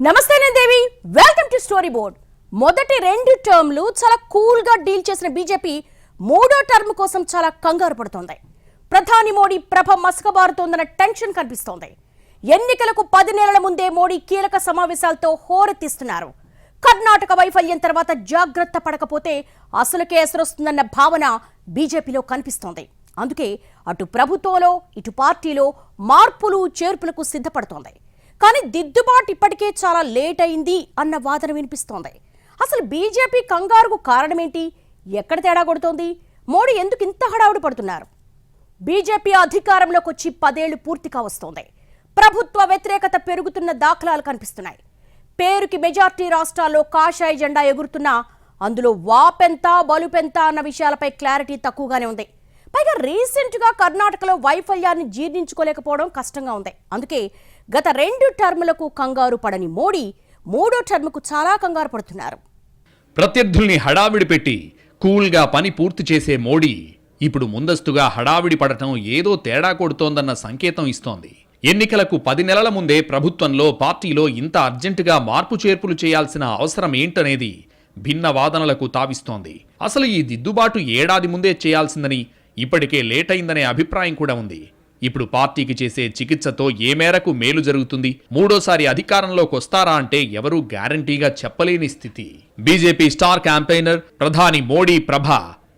నమస్తే నేను దేవి welcome to story board. మొదటి రెండు టర్మ్లు చాలా కూల్ గా డీల్ చేసిన బీజేపీ మూడో టర్మ్ కోసం చాలా కంగారు పడుతోంది. ప్రధాని మోడీ ప్రభ మసకబారుతోందన్న టెన్షన్ కనిపిస్తోంది. ఎన్నికలకు 10 నెలల ముందే మోడీ కీలక సమావేశాలతో హోరెత్తిస్తున్నారు. కర్ణాటక వైఫల్యం తర్వాత జాగ్రత్త పడకపోతే అసలు కేసరొస్తుందన్న భావన బీజేపీలో కనిపిస్తోంది. అందుకే అటు ప్రభుత్వంలో ఇటు పార్టీలో మార్పులు చేర్పులకు సిద్ధపడుతోంది. కానీ దిద్దుబాటు ఇప్పటికే చాలా లేట్ అయింది అన్న వాదన వినిపిస్తోంది. అసలు బీజేపీ కంగారుకు కారణమేంటి? ఎక్కడ తేడా కొడుతోంది? మోడీ ఎందుకు ఇంత హడావుడి పడుతున్నారు? బీజేపీ అధికారంలోకి వచ్చి 10 ఏళ్లు పూర్తిగా వస్తోంది. ప్రభుత్వ వ్యతిరేకత పెరుగుతున్న దాఖలాలు కనిపిస్తున్నాయి. పేరుకి మెజార్టీ రాష్ట్రాల్లో కాషాయ జెండా ఎగురుతున్నా అందులో వాపెంత బలుపెంత అన్న విషయాలపై క్లారిటీ తక్కువగానే ఉంది. పైగా రీసెంట్ గా కర్ణాటకలో వైఫల్యాన్ని జీర్ణించుకోలేకపోవడం కష్టంగా ఉంది. అందుకే గత 2 టర్ములకు కంగారు పడని మోడీ మూడో టర్ముకు చాలా కంగారు పడుతున్నారు. ప్రత్యర్థుల్ని హడావిడి పెట్టి కూల్గా పని పూర్తి చేసే మోడీ ఇప్పుడు ముందస్తుగా హడావిడి పడటం ఏదో తేడా కొడుతోందన్న సంకేతం ఇస్తోంది. ఎన్నికలకు 10 నెలల ముందే ప్రభుత్వంలో పార్టీలో ఇంత అర్జెంటుగా మార్పు చేర్పులు చేయాల్సిన అవసరం ఏంటనేది భిన్న వాదనలకు తావిస్తోంది. అసలు ఈ దిద్దుబాటు ఏడాది ముందే చేయాల్సిందని, ఇప్పటికే లేట్ అయిందనే అభిప్రాయం కూడా ఉంది. ఇప్పుడు పార్టీకి చేసే చికిత్సతో ఏ మేరకు మేలు జరుగుతుంది? మూడోసారి అధికారంలోకి వస్తారా అంటే ఎవరూ గ్యారంటీగా చెప్పలేని స్థితి. బీజేపీ స్టార్ క్యాంపెయినర్ ప్రధాని మోడీ ప్రభ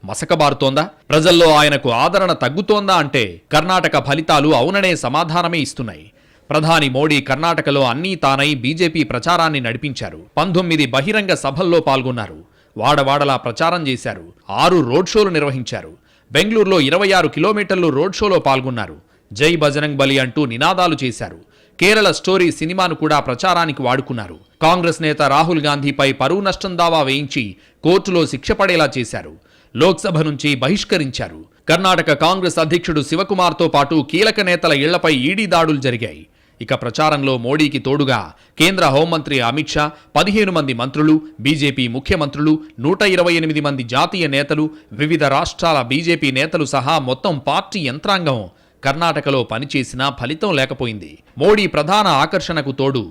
మసకబారుతోందా? ప్రజల్లో ఆయనకు ఆదరణ తగ్గుతోందా అంటే కర్ణాటక ఫలితాలు అవుననే సమాధానమే ఇస్తున్నాయి. ప్రధాని మోడీ కర్ణాటకలో అన్నీ తానై బీజేపీ ప్రచారాన్ని నడిపించారు. 19 బహిరంగ సభల్లో పాల్గొన్నారు. వాడవాడలా ప్రచారం చేశారు. 6 రోడ్ షోలు నిర్వహించారు. బెంగళూరులో 26 కిలోమీటర్లు రోడ్ షోలో పాల్గొన్నారు. జై బజరంగ్ బలి అంటూ నినాదాలు చేశారు. కేరళ స్టోరీ సినిమాను కూడా ప్రచారానికి వాడుకున్నారు. కాంగ్రెస్ నేత రాహుల్ గాంధీపై పరువు నష్టం దావా వేయించి కోర్టులో శిక్ష పడేలా చేశారు. లోక్సభ నుంచి బహిష్కరించారు. కర్ణాటక కాంగ్రెస్ అధ్యక్షుడు శివకుమార్తో పాటు కీలక నేతల ఇళ్లపై ఈడీ దాడులు జరిగాయి. ఇక ప్రచారంలో మోడీకి తోడుగా కేంద్ర హోంమంత్రి అమిత్ షా, 15 మంది మంత్రులు, బీజేపీ ముఖ్యమంత్రులు, 128 మంది జాతీయ నేతలు, వివిధ రాష్ట్రాల బీజేపీ నేతలు సహా మొత్తం పార్టీ యంత్రాంగం కర్ణాటకలో పనిచేసినా ఫలితం లేకపోయింది. మోడీ ప్రధాన ఆకర్షణకు తోడు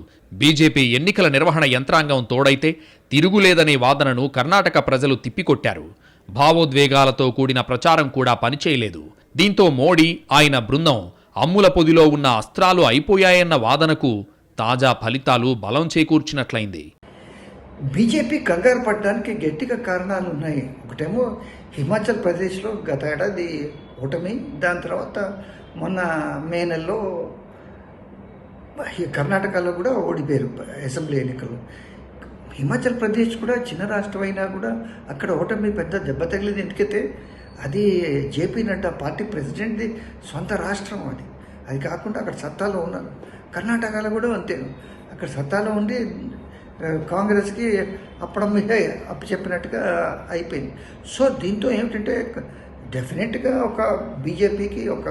బీజేపీ ఎన్నికల నిర్వహణ యంత్రాంగం తోడైతే తిరుగులేదనే వాదనను కర్ణాటక ప్రజలు తిప్పికొట్టారు. భావోద్వేగాలతో కూడిన ప్రచారం కూడా పనిచేయలేదు. దీంతో మోడీ, ఆయన బృందం అమ్ముల పొదిలో ఉన్న అస్త్రాలు అయిపోయాయన్న వాదనకు తాజా ఫలితాలు బలం చేకూర్చినట్లయింది. బీజేపీ కంగారు పడడానికి గట్టిగా కారణాలు ఉన్నాయి. ఒకటేమో హిమాచల్ ప్రదేశ్లో గత ఏడాది ఓటమి, దాని తర్వాత మొన్న మే నెలలో కర్ణాటకలో కూడా ఓడిపోయారు అసెంబ్లీ ఎన్నికలు. హిమాచల్ ప్రదేశ్ కూడా చిన్న రాష్ట్రం అయినా కూడా అక్కడ ఓటమి పెద్ద దెబ్బ తగిలింది. ఎందుకైతే అది జేపీ నడ్డా పార్టీ ప్రెసిడెంట్ది సొంత రాష్ట్రం. అది కాకుండా అక్కడ సత్తాలో ఉన్నారు. కర్ణాటకలో కూడా అంతే, అక్కడ సత్తాలో ఉండి కాంగ్రెస్కి అప్పడం మీద అప్పచెప్పినట్టుగా అయిపోయింది. సో దీంతో ఏమిటంటే డెఫినెట్గా ఒక బీజేపీకి ఒక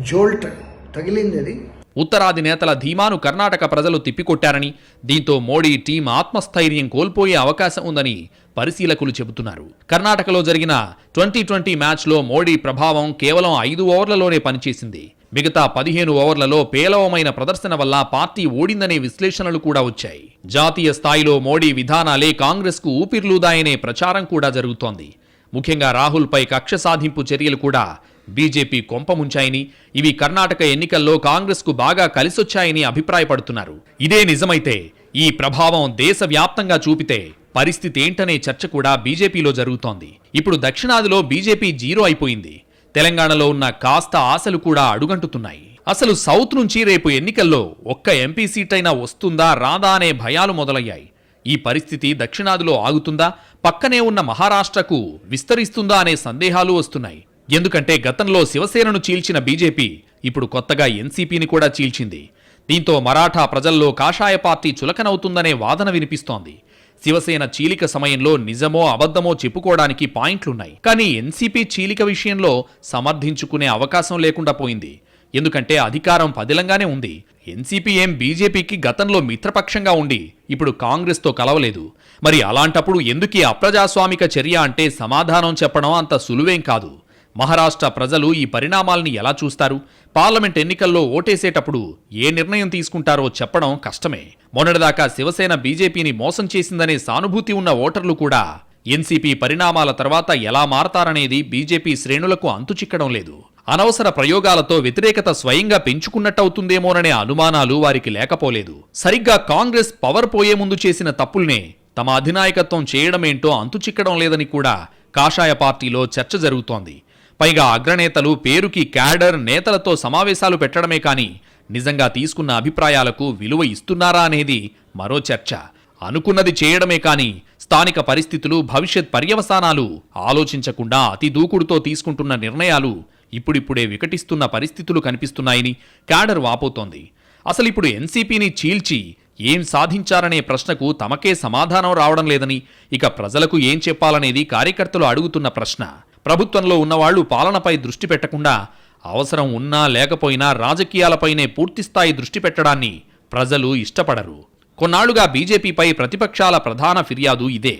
జోల్ట్ తగిలింది. అది ఉత్తరాది నేతల ధీమాను కర్ణాటక ప్రజలు తిప్పికొట్టారని, దీంతో మోడీ టీం ఆత్మస్థైర్యం కోల్పోయే అవకాశం ఉందని పరిశీలకులు చెబుతున్నారు. కర్ణాటకలో జరిగిన 2020 మ్యాచ్లో మోడీ ప్రభావం కేవలం 5 ఓవర్లలోనే పనిచేసింది. మిగతా 15 ఓవర్లలో పేలవమైన ప్రదర్శన వల్ల పార్టీ ఓడిందనే విశ్లేషణలు కూడా వచ్చాయి. జాతీయ స్థాయిలో మోడీ విధానాలే కాంగ్రెస్కు ఊపిర్లూదాయనే ప్రచారం కూడా జరుగుతోంది. ముఖ్యంగా రాహుల్పై కక్ష సాధింపు చర్యలు కూడా బీజేపీ కొంపముంచాయని, ఇవి కర్ణాటక ఎన్నికల్లో కాంగ్రెస్కు బాగా కలిసొచ్చాయని అభిప్రాయపడుతున్నారు. ఇదే నిజమైతే, ఈ ప్రభావం దేశవ్యాప్తంగా చూపితే పరిస్థితి ఏంటనే చర్చ కూడా బీజేపీలో జరుగుతోంది. ఇప్పుడు దక్షిణాదిలో బీజేపీ జీరో అయిపోయింది. తెలంగాణలో ఉన్న కాస్త ఆశలు కూడా అడుగంటుతున్నాయి. అసలు సౌత్ నుంచి రేపు ఎన్నికల్లో ఒక్క ఎంపీ సీటైనా వస్తుందా రాదా అనే భయాలు మొదలయ్యాయి. ఈ పరిస్థితి దక్షిణాదిలో ఆగుతుందా, పక్కనే ఉన్న మహారాష్ట్రకు విస్తరిస్తుందా అనే సందేహాలు వస్తున్నాయి. ఎందుకంటే గతంలో శివసేనను చీల్చిన బీజేపీ ఇప్పుడు కొత్తగా ఎన్సీపీని కూడా చీల్చింది. దీంతో మరాఠా ప్రజల్లో కాషాయ పార్టీ చులకనవుతుందనే వాదన వినిపిస్తోంది. శివసేన చీలిక సమయంలో నిజమో అబద్ధమో చెప్పుకోవడానికి పాయింట్లున్నాయి. కానీ ఎన్సీపీ చీలిక విషయంలో సమర్థించుకునే అవకాశం లేకుండా పోయింది. ఎందుకంటే అధికారం పదిలంగానే ఉంది. ఎన్సీపీ ఏం బీజేపీకి గతంలో మిత్రపక్షంగా ఉండి ఇప్పుడు కాంగ్రెస్తో కలవలేదు. మరి అలాంటప్పుడు ఎందుకీ అప్రజాస్వామిక చర్య అంటే సమాధానం చెప్పడం అంత సులువేం కాదు. మహారాష్ట్ర ప్రజలు ఈ పరిణామాల్ని ఎలా చూస్తారు? పార్లమెంట్ ఎన్నికల్లో ఓటేసేటప్పుడు ఏ నిర్ణయం తీసుకుంటారో చెప్పడం కష్టమే. మొన్నటిదాకా శివసేన బీజేపీని మోసం చేసిందనే సానుభూతి ఉన్న ఓటర్లు కూడా ఎన్సీపీ పరిణామాల తర్వాత ఎలా మారతారనేది బీజేపీ శ్రేణులకు అంతుచిక్కడం లేదు. అనవసర ప్రయోగాలతో వ్యతిరేకత స్వయంగా పెంచుకున్నట్టవుతుందేమోననే అనుమానాలు వారికి లేకపోలేదు. సరిగ్గా కాంగ్రెస్ పవర్ పోయే ముందు చేసిన తప్పుల్నే తమ అధినాయకత్వం చేయడమేంటో అంతుచిక్కడం లేదని కూడా కాషాయ పార్టీలో చర్చ జరుగుతోంది. పైగా అగ్రనేతలు పేరుకి క్యాడర్ నేతలతో సమావేశాలు పెట్టడమే కానీ నిజంగా తీసుకున్న అభిప్రాయాలకు విలువ ఇస్తున్నారా అనేది మరో చర్చ. అనుకున్నది చేయడమే కానీ స్థానిక పరిస్థితులు, భవిష్యత్ పర్యవసానాలు ఆలోచించకుండా అతి దూకుడుతో తీసుకుంటున్న నిర్ణయాలు ఇప్పుడిప్పుడే వికటిస్తున్న పరిస్థితులు కనిపిస్తున్నాయని క్యాడర్ వాపోతోంది. అసలిప్పుడు ఎన్సీపీని చీల్చి ఏం సాధించారనే ప్రశ్నకు తమకే సమాధానం రావడం లేదని, ఇక ప్రజలకు ఏం చెప్పాలనేది కార్యకర్తలు అడుగుతున్న ప్రశ్న. ప్రభుత్వంలో ఉన్నవాళ్లు పాలనపై దృష్టి పెట్టకుండా అవసరం ఉన్నా లేకపోయినా రాజకీయాలపైనే పూర్తిస్థాయి దృష్టి పెట్టడాన్ని ప్రజలు ఇష్టపడరు. కొన్నాళ్లుగా బీజేపీపై ప్రతిపక్షాల ప్రధాన ఫిర్యాదు ఇదే.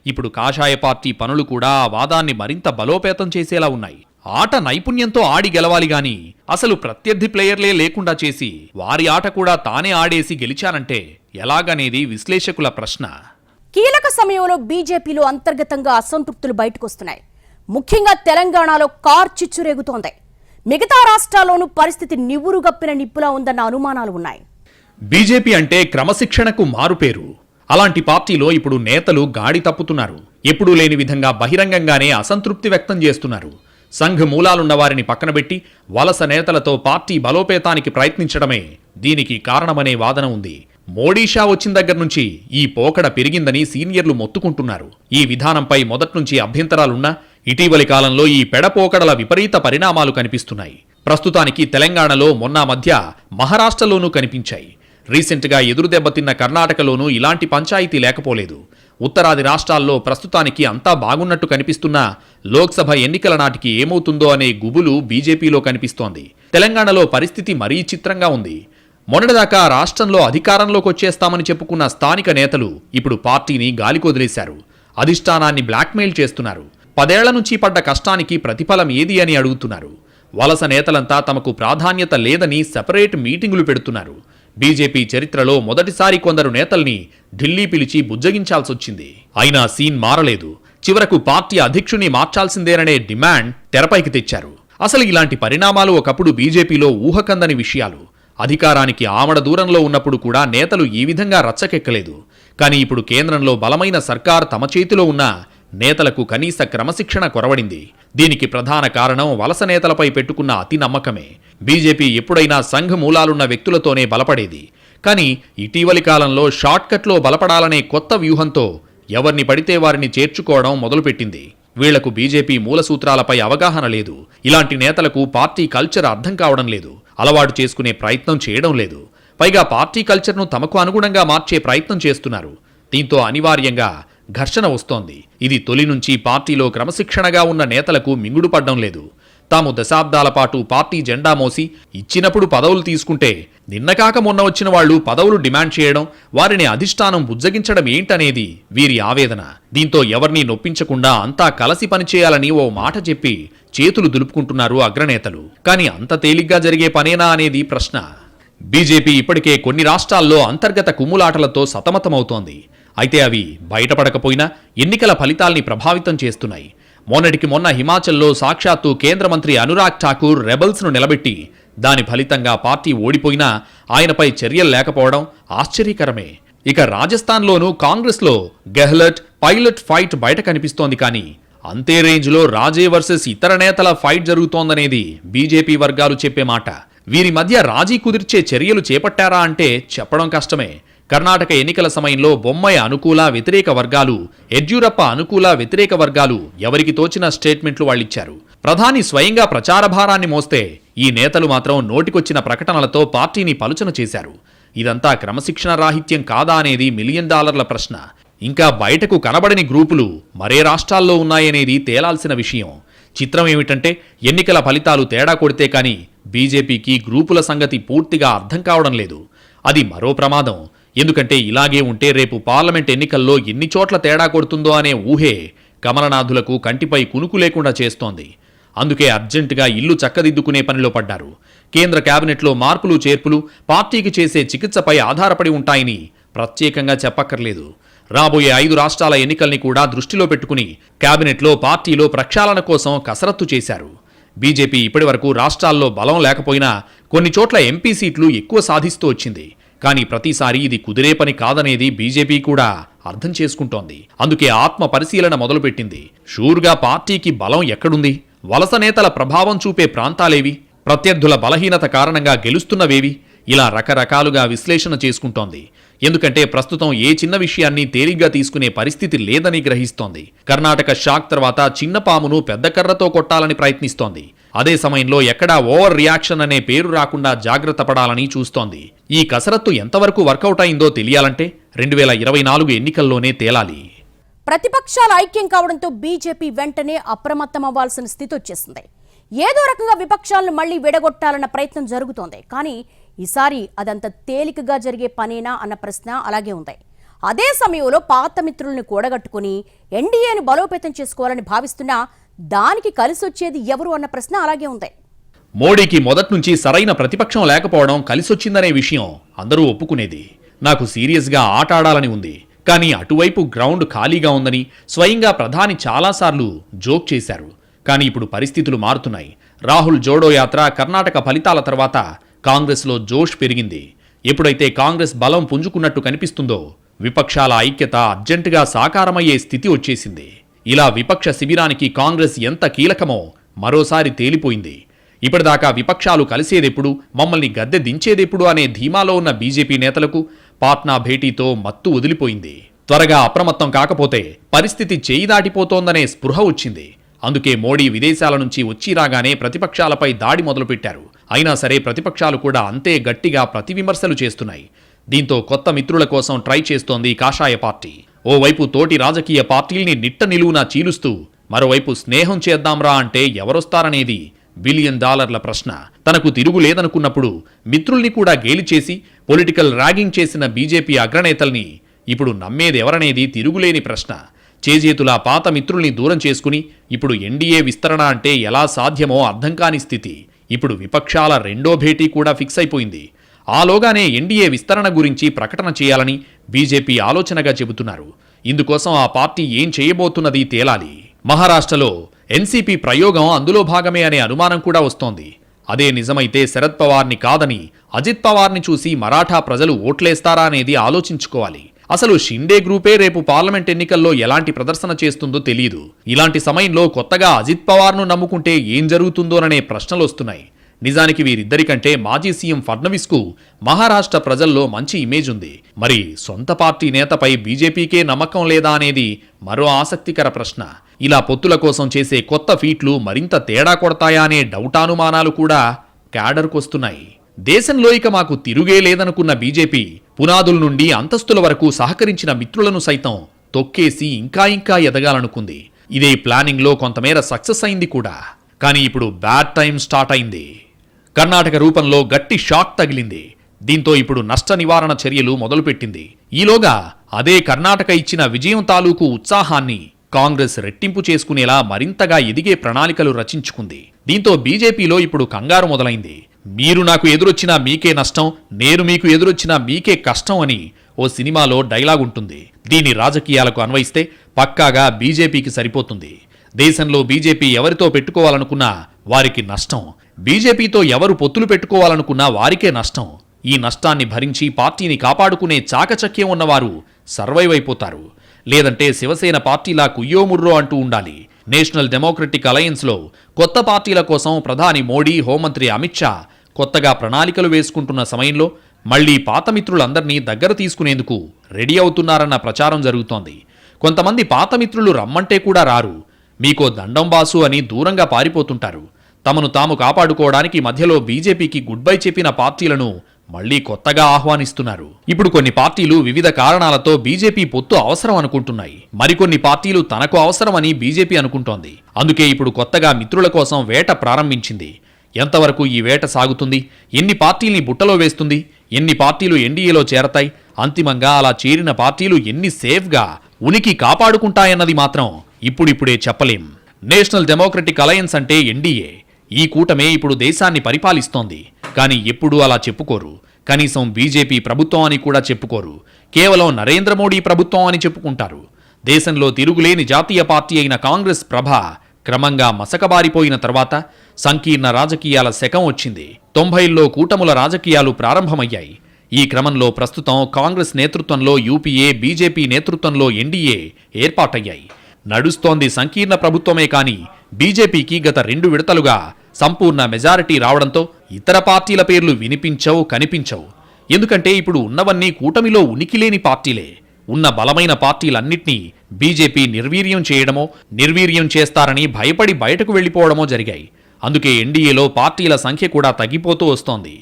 ఇప్పుడు కాషాయ పార్టీ పనులు కూడా ఆ వాదాన్ని మరింత బలోపేతం చేసేలా ఉన్నాయి. ఆట నైపుణ్యంతో ఆడి గెలవాలి గాని అసలు ప్రత్యర్థి ప్లేయర్లే లేకుండా చేసి వారి ఆట కూడా తానే ఆడేసి గెలిచానంటే ఎలాగనేది విశ్లేషకుల ప్రశ్న. కీలక సమయంలో బీజేపీలో అంతర్గతంగా అసంతృప్తులు బయటకొస్తున్నాయి. ముఖ్యంగా తెలంగాణలో చిచ్చురేగుతోంది. మిగతా రాష్ట్రాల్లోనూ పరిస్థితి నివురుగప్పిన నిప్పులా ఉందన్న అనుమానాలు ఉన్నాయి. బీజేపీ అంటే క్రమశిక్షణకు మారుపేరు. అలాంటి పార్టీలో ఇప్పుడు నేతలు గాడి తప్పుతున్నారు. ఎప్పుడూ లేని విధంగా బహిరంగంగానే అసంతృప్తి వ్యక్తం చేస్తున్నారు. సంఘ్ మూలాలున్న వారిని పక్కనబెట్టి వలస నేతలతో పార్టీ బలోపేతానికి ప్రయత్నించడమే దీనికి కారణమనే వాదన ఉంది. మోడీ షా వచ్చిన దగ్గర నుంచి ఈ పోకడ పెరిగిందని సీనియర్లు మొత్తుకుంటున్నారు. ఈ విధానంపై మొదట్నుంచి అభ్యంతరాలున్నా ఇటీవలి కాలంలో ఈ పెడపోకడల విపరీత పరిణామాలు కనిపిస్తున్నాయి. ప్రస్తుతానికి తెలంగాణలో మొన్న మధ్య మహారాష్ట్రలోనూ కనిపించాయి. రీసెంట్గా ఎదురుదెబ్బతిన్న కర్ణాటకలోనూ ఇలాంటి పంచాయితీ లేకపోలేదు. ఉత్తరాది రాష్ట్రాల్లో ప్రస్తుతానికి అంతా బాగున్నట్టు కనిపిస్తున్నా లోక్సభ ఎన్నికల నాటికి ఏమవుతుందో అనే గుబులు బీజేపీలో కనిపిస్తోంది. తెలంగాణలో పరిస్థితి మరీ చిత్రంగా ఉంది. మొన్నటిదాకా రాష్ట్రంలో అధికారంలోకి వచ్చేస్తామని చెప్పుకున్న స్థానిక నేతలు ఇప్పుడు పార్టీని గాలికొదిలేశారు. అధిష్టానాన్ని బ్లాక్మెయిల్ చేస్తున్నారు. 10 ఏళ్ల నుంచి పడ్డ కష్టానికి ప్రతిఫలం ఏది అని అడుగుతున్నారు. వలస నేతలంతా తమకు ప్రాధాన్యత లేదని సెపరేట్ మీటింగులు పెడుతున్నారు. బీజేపీ చరిత్రలో మొదటిసారి కొందరు నేతల్ని ఢిల్లీ పిలిచి బుజ్జగించాల్సొచ్చింది. అయినా సీన్ మారలేదు. చివరకు పార్టీ అధ్యక్షుని మార్చాల్సిందేననే డిమాండ్ తెరపైకి తెచ్చారు. అసలు ఇలాంటి పరిణామాలు ఒకప్పుడు బీజేపీలో ఊహకందని విషయాలు. అధికారానికి ఆమడ దూరంలో ఉన్నప్పుడు కూడా నేతలు ఈ విధంగా రచ్చకెక్కలేదు. కానీ ఇప్పుడు కేంద్రంలో బలమైన సర్కార్ తమ చేతిలో ఉన్న నేతలకు కనీస క్రమశిక్షణ కొరవడింది. దీనికి ప్రధాన కారణం వలస నేతలపై పెట్టుకున్న అతి నమ్మకమే. బీజేపీ ఎప్పుడైనా సంఘ్ మూలాలున్న వ్యక్తులతోనే బలపడేది. కానీ ఇటీవలి కాలంలో షార్ట్కట్లో బలపడాలనే కొత్త వ్యూహంతో ఎవరిని పడితే వారిని చేర్చుకోవడం మొదలుపెట్టింది. వీళ్లకు బీజేపీ మూల సూత్రాలపై అవగాహన లేదు. ఇలాంటి నేతలకు పార్టీ కల్చర్ అర్థం కావడం లేదు. అలవాటు చేసుకునే ప్రయత్నం చేయడం లేదు. పైగా పార్టీ కల్చర్ను తమకు అనుగుణంగా మార్చే ప్రయత్నం చేస్తున్నారు. దీంతో అనివార్యంగా ఘర్షణ వస్తోంది. ఇది తొలి నుంచి పార్టీలో క్రమశిక్షణగా ఉన్న నేతలకు మింగుడుపడ్డం లేదు. తాము దశాబ్దాల పాటు పార్టీ జెండా మోసి ఇచ్చినప్పుడు పదవులు తీసుకుంటే నిన్నకాక మొన్న వచ్చిన వాళ్లు పదవులు డిమాండ్ చేయడం, వారిని అధిష్టానం బుజ్జగించడం ఏంటనేది వీరి ఆవేదన. దీంతో ఎవరినీ నొప్పించకుండా అంతా కలసి పనిచేయాలని ఓ మాట చెప్పి చేతులు దులుపుకుంటున్నారు అగ్రనేతలు. కానీ అంత తేలిగ్గా జరిగే పనేనా అనేది ప్రశ్న. బీజేపీ ఇప్పటికే కొన్ని రాష్ట్రాల్లో అంతర్గత కుమ్ములాటలతో సతమతమవుతోంది. అయితే అవి బయటపడకపోయినా ఎన్నికల ఫలితాల్ని ప్రభావితం చేస్తున్నాయి. మొన్నటికి మొన్న హిమాచల్లో సాక్షాత్తు కేంద్ర మంత్రి అనురాగ్ ఠాకూర్ రెబల్స్ను నిలబెట్టి దాని ఫలితంగా పార్టీ ఓడిపోయినా ఆయనపై చర్యలు లేకపోవడం ఆశ్చర్యకరమే. ఇక రాజస్థాన్లోనూ కాంగ్రెస్లో గెహ్లట్ పైలట్ ఫైట్ బయట కనిపిస్తోంది. కానీ అంతే రేంజ్లో రాజే వర్సెస్ ఇతర నేతల ఫైట్ జరుగుతోందనేది బీజేపీ వర్గాలు చెప్పే మాట. వీరి మధ్య రాజీ కుదిర్చే చర్యలు చేపట్టారా అంటే చెప్పడం కష్టమే. కర్ణాటక ఎన్నికల సమయంలో బొమ్మయ్య అనుకూల వ్యతిరేక వర్గాలు, యడ్యూరప్ప అనుకూల వ్యతిరేక వర్గాలు ఎవరికి తోచిన స్టేట్మెంట్లు వాళ్ళిచ్చారు. ప్రధాని స్వయంగా ప్రచార భారాన్ని మోస్తే ఈ నేతలు మాత్రం నోటికొచ్చిన ప్రకటనలతో పార్టీని పలుచన చేశారు. ఇదంతా క్రమశిక్షణ రాహిత్యం కాదా అనేది $1 మిలియన్ ప్రశ్న. ఇంకా బయటకు కనబడని గ్రూపులు మరే రాష్ట్రాల్లో ఉన్నాయనేది తేలాల్సిన విషయం. చిత్రం ఏమిటంటే ఎన్నికల ఫలితాలు తేడా కొడితే కానీ బీజేపీకి గ్రూపుల సంగతి పూర్తిగా అర్థం కావడం లేదు. అది మరో ప్రమాదం. ఎందుకంటే ఇలాగే ఉంటే రేపు పార్లమెంట్ ఎన్నికల్లో ఎన్ని చోట్ల తేడా కొడుతుందో అనే ఊహే కమలనాథులకు కంటిపై కునుకు లేకుండా చేస్తోంది. అందుకే అర్జెంటుగా ఇల్లు చక్కదిద్దుకునే పనిలో పడ్డారు. కేంద్ర కేబినెట్లో మార్పులు చేర్పులు పార్టీకి చేసే చికిత్సపై ఆధారపడి ఉంటాయని ప్రత్యేకంగా చెప్పక్కర్లేదు. రాబోయే 5 రాష్ట్రాల ఎన్నికల్ని కూడా దృష్టిలో పెట్టుకుని కేబినెట్లో పార్టీలో ప్రక్షాళన కోసం కసరత్తు చేశారు. బీజేపీ ఇప్పటివరకు రాష్ట్రాల్లో బలం లేకపోయినా కొన్ని చోట్ల ఎంపీ సీట్లు ఎక్కువ సాధిస్తూ వచ్చింది. కానీ ప్రతిసారి ఇది కుదిరే పని కాదనేది బీజేపీ కూడా అర్థం చేసుకుంటోంది. అందుకే ఆత్మ పరిశీలన మొదలుపెట్టింది. షూర్గా పార్టీకి బలం ఎక్కడుంది, వలస నేతల ప్రభావం చూపే ప్రాంతాలేవి, ప్రత్యర్థుల బలహీనత కారణంగా గెలుస్తున్నవేవి, ఇలా రకరకాలుగా విశ్లేషణ చేసుకుంటోంది. ఎందుకంటే ప్రస్తుతం ఏ చిన్న విషయాన్ని తేలిగ్గా తీసుకునే పరిస్థితి లేదని గ్రహిస్తోంది. కర్ణాటక షాక్ తర్వాత చిన్న పామును పెద్ద కర్రతో కొట్టాలని ప్రయత్నిస్తోంది. అదే సమయంలో ఎక్కడా ఓవర్ రియాక్షన్ అనే పేరు రాకుండా జాగ్రత్త పడాలని చూస్తోంది. ఈ కసరత్తు ఎంతవరకు వర్కౌట్ అయిందో తెలియాలంటే 2024 ఎన్నికల్లోనే తేలాలి. ప్రతిపక్షాల ఐక్యం కావడంతో బీజేపీ వెంటనే అప్రమత్తమవ్వాల్సిన స్థితి వచ్చేసింది. ఏదో రకంగా విపక్షాలను మళ్లీ విడగొట్టాలన్న ప్రయత్నం జరుగుతోంది. కానీ ఈసారి అదంత తేలికగా జరిగే పనేనా అన్న ప్రశ్న అలాగే ఉంది. అదే సమయంలో పాత మిత్రుల్ని కూడగట్టుకుని ఎన్డీఏను బలోపేతం చేసుకోవాలని భావిస్తున్నా దానికి కలిసొచ్చేది ఎవరు అన్న ప్రశ్న అలాగే ఉంది. మోడీకి మొదట్నుంచి సరైన ప్రతిపక్షం లేకపోవడం కలిసొచ్చిందనే విషయం అందరూ ఒప్పుకునేది. నాకు సీరియస్గా ఆట ఆడాలని ఉంది, కానీ అటువైపు గ్రౌండ్ ఖాళీగా ఉందని స్వయంగా ప్రధాని చాలాసార్లు జోక్ చేశారు. కానీ ఇప్పుడు పరిస్థితులు మారుతున్నాయి. రాహుల్ జోడో యాత్ర, కర్ణాటక ఫలితాల తర్వాత కాంగ్రెస్లో జోష్ పెరిగింది. ఎప్పుడైతే కాంగ్రెస్ బలం పుంజుకున్నట్టు కనిపిస్తుందో విపక్షాల ఐక్యత అర్జెంటుగా సాకారమయ్యే స్థితి వచ్చేసింది. ఇలా విపక్ష శిబిరానికి కాంగ్రెస్ ఎంత కీలకమో మరోసారి తేలిపోయింది. ఇప్పటిదాకా విపక్షాలు కలిసేదెప్పుడు, మమ్మల్ని గద్దె దించేదెప్పుడు అనే ధీమాలో ఉన్న బీజేపీ నేతలకు పాట్నా భేటీతో మత్తు వదిలిపోయింది. త్వరగా అప్రమత్తం కాకపోతే పరిస్థితి చేయి దాటిపోతోందనే స్పృహ వచ్చింది. అందుకే మోడీ విదేశాల నుంచి వచ్చి రాగానే ప్రతిపక్షాలపై దాడి మొదలుపెట్టారు. అయినా సరే ప్రతిపక్షాలు కూడా అంతే గట్టిగా ప్రతివిమర్శలు చేస్తున్నాయి. దీంతో కొత్త మిత్రుల కోసం ట్రై చేస్తోంది కాషాయ పార్టీ. ఓవైపు తోటి రాజకీయ పార్టీల్ని నిట్ట నిలువునా చీలుస్తూ, మరోవైపు స్నేహం చేద్దాంరా అంటే ఎవరొస్తారనేది $1 బిలియన్ ప్రశ్న. తనకు తిరుగులేదనుకున్నప్పుడు మిత్రుల్ని కూడా గేలిచేసి పొలిటికల్ ర్యాగింగ్ చేసిన బీజేపీ అగ్రనేతల్ని ఇప్పుడు నమ్మేదెవరనేది తిరుగులేని ప్రశ్న. చేజేతులా పాత మిత్రుల్ని దూరం చేసుకుని ఇప్పుడు ఎన్డీఏ విస్తరణ అంటే ఎలా సాధ్యమో అర్థం కాని స్థితి. ఇప్పుడు విపక్షాల రెండో భేటీ కూడా ఫిక్స్ అయిపోయింది. ఆలోగానే ఎన్డీఏ విస్తరణ గురించి ప్రకటన చేయాలని బీజేపీ ఆలోచనగా చెబుతున్నారు. ఇందుకోసం ఆ పార్టీ ఏం చేయబోతున్నది తేలాలి. మహారాష్ట్రలో ఎన్సీపీ ప్రయోగం అందులో భాగమే అనే అనుమానం కూడా వస్తోంది. అదే నిజమైతే శరద్ పవార్ని కాదని అజిత్ పవార్ని చూసి మరాఠా ప్రజలు ఓట్లేస్తారా అనేది ఆలోచించుకోవాలి. అసలు షిండే గ్రూపే రేపు పార్లమెంట్ ఎన్నికల్లో ఎలాంటి ప్రదర్శన చేస్తుందో తెలియదు. ఇలాంటి సమయంలో కొత్తగా అజిత్ పవార్ను నమ్ముకుంటే ఏం జరుగుతుందోననే ప్రశ్నలొస్తున్నాయి. నిజానికి వీరిద్దరికంటే మాజీ సీఎం ఫడ్నవీస్కు మహారాష్ట్ర ప్రజల్లో మంచి ఇమేజ్ ఉంది. మరి సొంత పార్టీ నేతపై బీజేపీకే నమ్మకం లేదా అనేది మరో ఆసక్తికర ప్రశ్న. ఇలా పొత్తుల కోసం చేసే కొత్త ఫీట్లు మరింత తేడా కొడతాయా అనే డౌటానుమానాలు కూడా క్యాడర్కొస్తున్నాయి. దేశంలో ఇక మాకు తిరుగే లేదనుకున్న బీజేపీ పునాదుల నుండి అంతస్తుల వరకు సహకరించిన మిత్రులను సైతం తొక్కేసి ఇంకా ఎదగాలనుకుంది. ఇదే ప్లానింగ్లో కొంతమేర సక్సెస్ అయింది కూడా. కానీ ఇప్పుడు బ్యాడ్ టైం స్టార్ట్ అయింది. కర్ణాటక రూపంలో గట్టి షాక్ తగిలింది. దీంతో ఇప్పుడు నష్ట నివారణ చర్యలు మొదలుపెట్టింది. ఈలోగా అదే కర్ణాటక ఇచ్చిన విజయం తాలూకు ఉత్సాహాన్ని కాంగ్రెస్ రెట్టింపు చేసుకునేలా మరింతగా ఎదిగే ప్రణాళికలు రచించుకుంది. దీంతో బీజేపీలో ఇప్పుడు కంగారు మొదలైంది. మీరు నాకు ఎదురొచ్చినా మీకే నష్టం, నేను మీకు ఎదురొచ్చినా మీకే కష్టం అని ఓ సినిమాలో డైలాగ్ ఉంటుంది. దీని రాజకీయాలకు అన్వయిస్తే పక్కాగా బీజేపీకి సరిపోతుంది. దేశంలో బీజేపీ ఎవరితో పెట్టుకోవాలనుకున్నా వారికి నష్టం, బీజేపీతో ఎవరు పొత్తులు పెట్టుకోవాలనుకున్నా వారికే నష్టం. ఈ నష్టాన్ని భరించి పార్టీని కాపాడుకునే చాకచక్యం ఉన్నవారు సర్వైవ్ అయిపోతారు. లేదంటే శివసేన పార్టీలా కుయ్యోముర్రో అంటూ ఉండాలి. నేషనల్ డెమోక్రటిక్ అలయన్స్లో కొత్త పార్టీల కోసం ప్రధాని మోడీ, హోంమంత్రి అమిత్ షా కొత్తగా ప్రణాళికలు వేసుకుంటున్న సమయంలో మళ్లీ పాత మిత్రులందరినీ దగ్గర తీసుకునేందుకు రెడీ అవుతున్నారన్న ప్రచారం జరుగుతోంది. కొంతమంది పాత మిత్రులు రమ్మంటే కూడా రారు, మీకో దండం బాసు అని దూరంగా పారిపోతుంటారు. తమను తాము కాపాడుకోవడానికి మధ్యలో బీజేపీకి గుడ్ బై చెప్పిన పార్టీలను మళ్లీ కొత్తగా ఆహ్వానిస్తున్నారు. ఇప్పుడు కొన్ని పార్టీలు వివిధ కారణాలతో బీజేపీ పొత్తు అవసరం అనుకుంటున్నాయి. మరికొన్ని పార్టీలు తనకు అవసరమని బీజేపీ అనుకుంటోంది. అందుకే ఇప్పుడు కొత్తగా మిత్రుల కోసం వేట ప్రారంభించింది. ఎంతవరకు ఈ వేట సాగుతుంది, ఎన్ని పార్టీల్ని బుట్టలో వేస్తుంది, ఎన్ని పార్టీలు ఎన్డీఏలో చేరతాయి, అంతిమంగా అలా చేరిన పార్టీలు ఎన్ని సేఫ్గా ఉనికి కాపాడుకుంటాయన్నది మాత్రం ఇప్పుడిప్పుడే చెప్పలేం. నేషనల్ డెమోక్రటిక్ అలయన్స్ అంటే ఎన్డీఏ. ఈ కూటమే ఇప్పుడు దేశాన్ని పరిపాలిస్తోంది. కానీ ఎప్పుడూ అలా చెప్పుకోరు. కనీసం బీజేపీ ప్రభుత్వం అని కూడా చెప్పుకోరు. కేవలం నరేంద్ర మోడీ ప్రభుత్వం అని చెప్పుకుంటారు. దేశంలో తిరుగులేని జాతీయ పార్టీ అయిన కాంగ్రెస్ ప్రభ క్రమంగా మసకబారిపోయిన తర్వాత సంకీర్ణ రాజకీయాల శకం వచ్చింది. 90ల్లో కూటముల రాజకీయాలు ప్రారంభమయ్యాయి. ఈ క్రమంలో ప్రస్తుతం కాంగ్రెస్ నేతృత్వంలో యూపీఏ, బీజేపీ నేతృత్వంలో ఎన్డీఏ ఏర్పాటయ్యాయి. నడుస్తోంది సంకీర్ణ ప్రభుత్వమే కానీ బీజేపీకి గత 2 విడతలుగా సంపూర్ణ మెజారిటీ రావడంతో ఇతర పార్టీల పేర్లు వినిపించవు, కనిపించవు. ఎందుకంటే ఇప్పుడు ఉన్నవన్నీ కూటమిలో ఉనికిలేని పార్టీలే. ఉన్న బలమైన పార్టీలన్నింటినీ బీజేపీ నిర్వీర్యం చేస్తారని భయపడి బయటకు వెళ్లిపోవడమో జరిగాయి. అందుకే ఎన్డీఏలో పార్టీల సంఖ్య కూడా తగ్గిపోతూ వస్తోంది.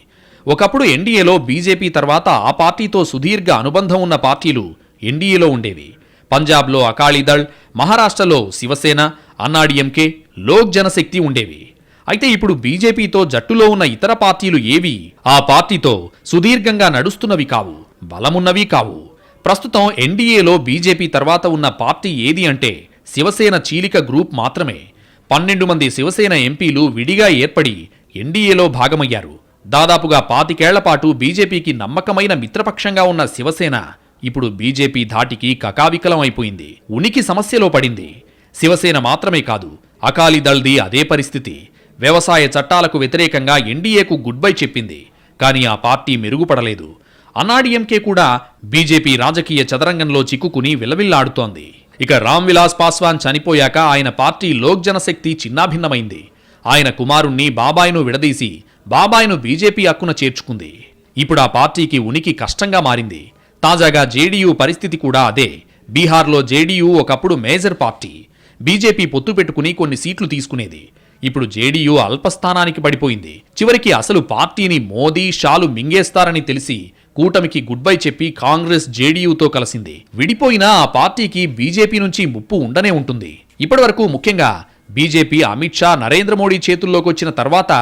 ఒకప్పుడు ఎన్డీఏలో బీజేపీ తర్వాత ఆ పార్టీతో సుదీర్ఘ అనుబంధం ఉన్న పార్టీలు ఎన్డీఏలో ఉండేవి. పంజాబ్లో అకాలీదళ్, మహారాష్ట్రలో శివసేన, అన్నాడీఎంకే, లోక్ జనశక్తి ఉండేవి. అయితే ఇప్పుడు బీజేపీతో జట్టులో ఉన్న ఇతర పార్టీలు ఏవి ఆ పార్టీతో సుదీర్ఘంగా నడుస్తున్నవి కావు, బలమున్నవి కావు. ప్రస్తుతం ఎన్డీఏలో బీజేపీ తర్వాత ఉన్న పార్టీ ఏది అంటే శివసేన చీలిక గ్రూప్ మాత్రమే. 12 మంది శివసేన ఎంపీలు విడిగా ఏర్పడి ఎన్డీఏలో భాగమయ్యారు. దాదాపుగా 25 ఏళ్ల పాటు బీజేపీకి నమ్మకమైన మిత్రపక్షంగా ఉన్న శివసేన ఇప్పుడు బీజేపీ ధాటికి కకావికలం అయిపోయింది. ఉనికి సమస్యలో పడింది. శివసేన మాత్రమే కాదు, అకాలీదళ్ది అదే పరిస్థితి. వ్యవసాయ చట్టాలకు వ్యతిరేకంగా ఎన్డీఏకు గుడ్ బై చెప్పింది. కానీ ఆ పార్టీ మెరుగుపడలేదు. అన్నాడీఎంకే కూడా బీజేపీ రాజకీయ చదరంగంలో చిక్కుకుని విలవిల్లాడుతోంది. ఇక రామ్ విలాస్ పాస్వాన్ చనిపోయాక ఆయన పార్టీ లోక్ జనశక్తి చిన్నాభిన్నమైంది. ఆయన కుమారుణ్ణి బాబాయ్ను విడదీసి బాబాయ్ను బీజేపీ హక్కున చేర్చుకుంది. ఇప్పుడు ఆ పార్టీకి ఉనికి కష్టంగా మారింది. తాజాగా జేడీయూ పరిస్థితి కూడా అదే. బీహార్లో జేడీయూ ఒకప్పుడు మేజర్ పార్టీ. బీజేపీ పొత్తు పెట్టుకుని కొన్ని సీట్లు తీసుకునేది. ఇప్పుడు జేడీయూ అల్పస్థానానికి పడిపోయింది. చివరికి అసలు పార్టీని మోదీ, షాలు మింగేస్తారని తెలిసి కూటమికి గుడ్ బై చెప్పి కాంగ్రెస్ జేడీయూతో కలిసింది. విడిపోయినా ఆ పార్టీకి బీజేపీ నుంచి ముప్పు ఉండనే ఉంటుంది. ఇప్పటివరకు ముఖ్యంగా బీజేపీ అమిత్ షా, నరేంద్ర మోడీ చేతుల్లోకి వచ్చిన తర్వాత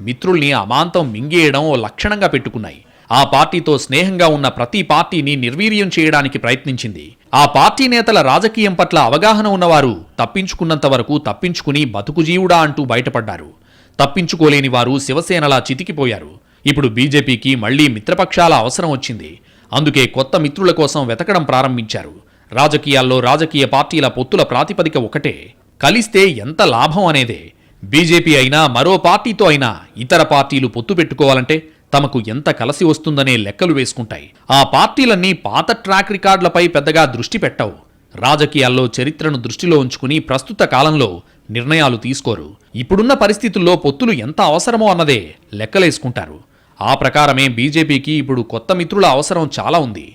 మిత్రుల్ని అమాంతం మింగేయడం ఓ లక్షణంగా పెట్టుకున్నాయి. ఆ పార్టీతో స్నేహంగా ఉన్న ప్రతి పార్టీని నిర్వీర్యం చేయడానికి ప్రయత్నించింది. ఆ పార్టీ నేతల రాజకీయం పట్ల అవగాహన ఉన్నవారు తప్పించుకున్నంత వరకు తప్పించుకుని బతుకుజీవుడా అంటూ బయటపడ్డారు. తప్పించుకోలేని వారు శివసేనలా చితికిపోయారు. ఇప్పుడు బీజేపీకి మళ్లీ మిత్రపక్షాల అవసరం వచ్చింది. అందుకే కొత్త మిత్రుల కోసం వెతకడం ప్రారంభించారు. రాజకీయాల్లో రాజకీయ పార్టీల పొత్తుల ప్రాతిపదిక ఒకటే, కలిస్తే ఎంత లాభం అనేదే. బీజేపీ అయినా మరో పార్టీతో అయినా ఇతర పార్టీలు పొత్తు పెట్టుకోవాలంటే తమకు ఎంత కలసి వస్తుందనే లెక్కలు వేసుకుంటాయి. ఆ పార్టీలన్నీ పాత ట్రాక్ రికార్డులపై పెద్దగా దృష్టి పెట్టవు. రాజకీయాల్లో చరిత్రను దృష్టిలో ఉంచుకుని ప్రస్తుత కాలంలో నిర్ణయాలు తీసుకోరు. ఇప్పుడున్న పరిస్థితుల్లో పొత్తులు ఎంత అవసరమో అన్నదే లెక్కలేసుకుంటారు. ఆ ప్రకారమే బీజేపీకి ఇప్పుడు కొత్త మిత్రుల అవసరం చాలా ఉంది.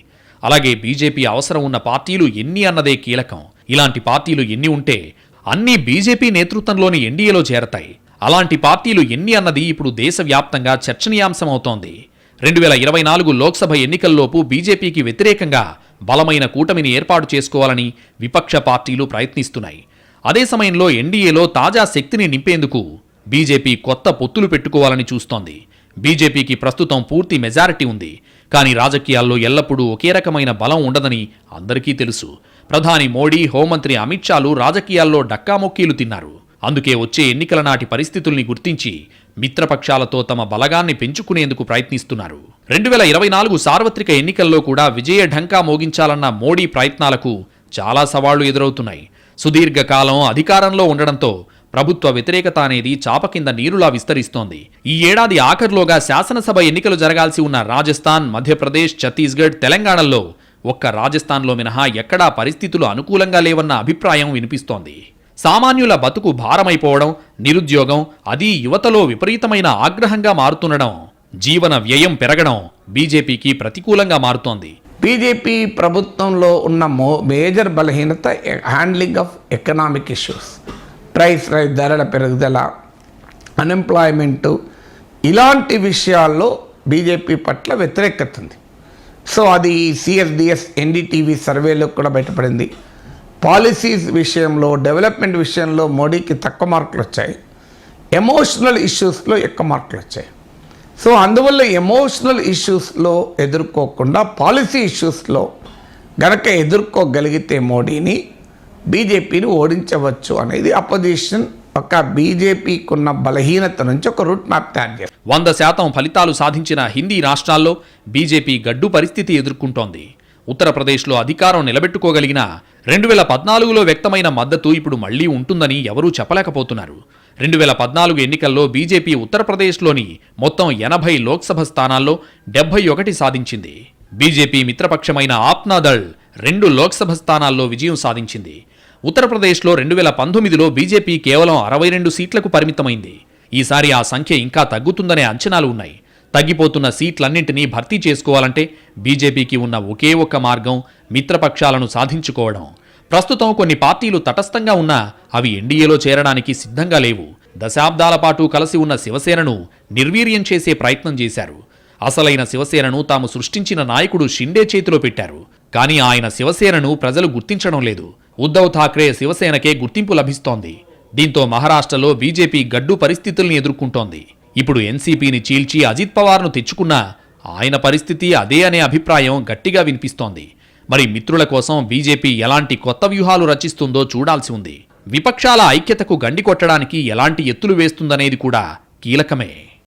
అలాగే బీజేపీ అవసరం ఉన్న పార్టీలు ఎన్ని అన్నదే కీలకం. ఇలాంటి పార్టీలు ఎన్ని ఉంటే అన్నీ బీజేపీ నేతృత్వంలోని ఎన్డీఏలో చేరతాయి. అలాంటి పార్టీలు ఎన్ని అన్నది ఇప్పుడు దేశవ్యాప్తంగా చర్చనీయాంశమవుతోంది. 2024 లోక్సభ ఎన్నికల్లోపు బీజేపీకి వ్యతిరేకంగా బలమైన కూటమిని ఏర్పాటు చేసుకోవాలని విపక్ష పార్టీలు ప్రయత్నిస్తున్నాయి. అదే సమయంలో ఎన్డీఏలో తాజా శక్తిని నింపేందుకు బీజేపీ కొత్త పొత్తులు పెట్టుకోవాలని చూస్తోంది. బీజేపీకి ప్రస్తుతం పూర్తి మెజారిటీ ఉంది. కానీ రాజకీయాల్లో ఎల్లప్పుడూ ఒకే రకమైన బలం ఉండదని అందరికీ తెలుసు. ప్రధాని మోడీ, హోంమంత్రి అమిత్ షాలు రాజకీయాల్లో డక్కామొక్కీలు తిన్నారు. అందుకే వచ్చే ఎన్నికల నాటి పరిస్థితుల్ని గుర్తించి మిత్రపక్షాలతో తమ బలగాన్ని పెంచుకునేందుకు ప్రయత్నిస్తున్నారు. 2024 సార్వత్రిక ఎన్నికల్లో కూడా విజయ ఢంకా మోగించాలన్న మోడీ ప్రయత్నాలకు చాలా సవాళ్లు ఎదురవుతున్నాయి. సుదీర్ఘకాలం అధికారంలో ఉండడంతో ప్రభుత్వ వ్యతిరేకత అనేది చాప కింద నీరులా విస్తరిస్తోంది. ఈ ఏడాది ఆఖరులోగా శాసనసభ ఎన్నికలు జరగాల్సి ఉన్న రాజస్థాన్, మధ్యప్రదేశ్, ఛత్తీస్గఢ్, తెలంగాణలో ఒక్క రాజస్థాన్లో మినహా ఎక్కడా పరిస్థితులు అనుకూలంగా లేవన్న అభిప్రాయం వినిపిస్తోంది. సామాన్యుల బతుకు భారమైపోవడం, నిరుద్యోగం, అది యువతలో విపరీతమైన ఆగ్రహంగా మారుతుండడం, జీవన వ్యయం పెరగడం బీజేపీకి ప్రతికూలంగా మారుతోంది. బీజేపీ ప్రభుత్వంలో ఉన్న మేజర్ బలహీనత handling of economic issues, price rise, ధరల పెరుగుదల, అన్ఎంప్లాయ్మెంటు, ఇలాంటి విషయాల్లో బీజేపీ పట్ల వ్యతిరేకత ఉంది. సో అది సిఎస్డిఎస్ ఎన్డీటీవీ సర్వేలో కూడా బయటపడింది. పాలసీస్ విషయంలో, డెవలప్మెంట్ విషయంలో మోడీకి తక్కువ మార్కులు వచ్చాయి. ఎమోషనల్ ఇష్యూస్లో ఎక్కువ మార్కులు వచ్చాయి. సో అందువల్ల ఎమోషనల్ ఇష్యూస్లో ఎదుర్కోకుండా పాలసీ ఇష్యూస్లో గనక ఎదుర్కోగలిగితే మోడీని బీజేపీని ఓడించవచ్చు అనేది అపోజిషన్ ఒక బీజేపీకి ఉన్న బలహీనత నుంచి ఒక రూట్ మ్యాప్ తయారు చేస్తారు. 100% ఫలితాలు సాధించిన హిందీ రాష్ట్రాల్లో బీజేపీ గడ్డు పరిస్థితి ఎదుర్కొంటోంది. ఉత్తరప్రదేశ్లో అధికారం నిలబెట్టుకోగలిగిన 2014లో వ్యక్తమైన మద్దతు ఇప్పుడు మళ్లీ ఉంటుందని ఎవరూ చెప్పలేకపోతున్నారు. 2014 ఎన్నికల్లో బీజేపీ ఉత్తరప్రదేశ్లోని మొత్తం 80 లోక్సభ స్థానాల్లో 71 సాధించింది. బీజేపీ మిత్రపక్షమైన ఆప్నాదళ్ 2 లోక్సభ స్థానాల్లో విజయం సాధించింది. ఉత్తరప్రదేశ్లో 2019లో బీజేపీ కేవలం 62 సీట్లకు పరిమితమైంది. ఈసారి ఆ సంఖ్య ఇంకా తగ్గుతుందనే అంచనాలు ఉన్నాయి. తగ్గిపోతున్న సీట్లన్నింటినీ భర్తీ చేసుకోవాలంటే బీజేపీకి ఉన్న ఒకే ఒక్క మార్గం మిత్రపక్షాలను సాధించుకోవడం. ప్రస్తుతం కొన్ని పార్టీలు తటస్థంగా ఉన్నా అవి ఎన్డీఏలో చేరడానికి సిద్ధంగా లేవు. దశాబ్దాల పాటు కలిసి ఉన్న శివసేనను నిర్వీర్యం చేసే ప్రయత్నం చేశారు. అసలైన శివసేనను తాము సృష్టించిన నాయకుడు షిండే చేతిలో పెట్టారు. కానీ ఆయన శివసేనను ప్రజలు గుర్తించడం లేదు. ఉద్ధవ్ ఠాక్రే శివసేనకే గుర్తింపు లభిస్తోంది. దీంతో మహారాష్ట్రలో బీజేపీ గడ్డు పరిస్థితుల్ని ఎదుర్కొంటోంది. ఇప్పుడు ఎన్సీపీని చీల్చి అజిత్ పవార్ను తెచ్చుకున్నా ఆయన పరిస్థితి అదే అనే అభిప్రాయం గట్టిగా వినిపిస్తోంది. మరి మిత్రుల కోసం బీజేపీ ఎలాంటి కొత్త వ్యూహాలు రచిస్తుందో చూడాల్సి ఉంది. విపక్షాల ఐక్యతకు గండి కొట్టడానికి ఎలాంటి ఎత్తులు వేస్తుందనేది కూడా కీలకమే.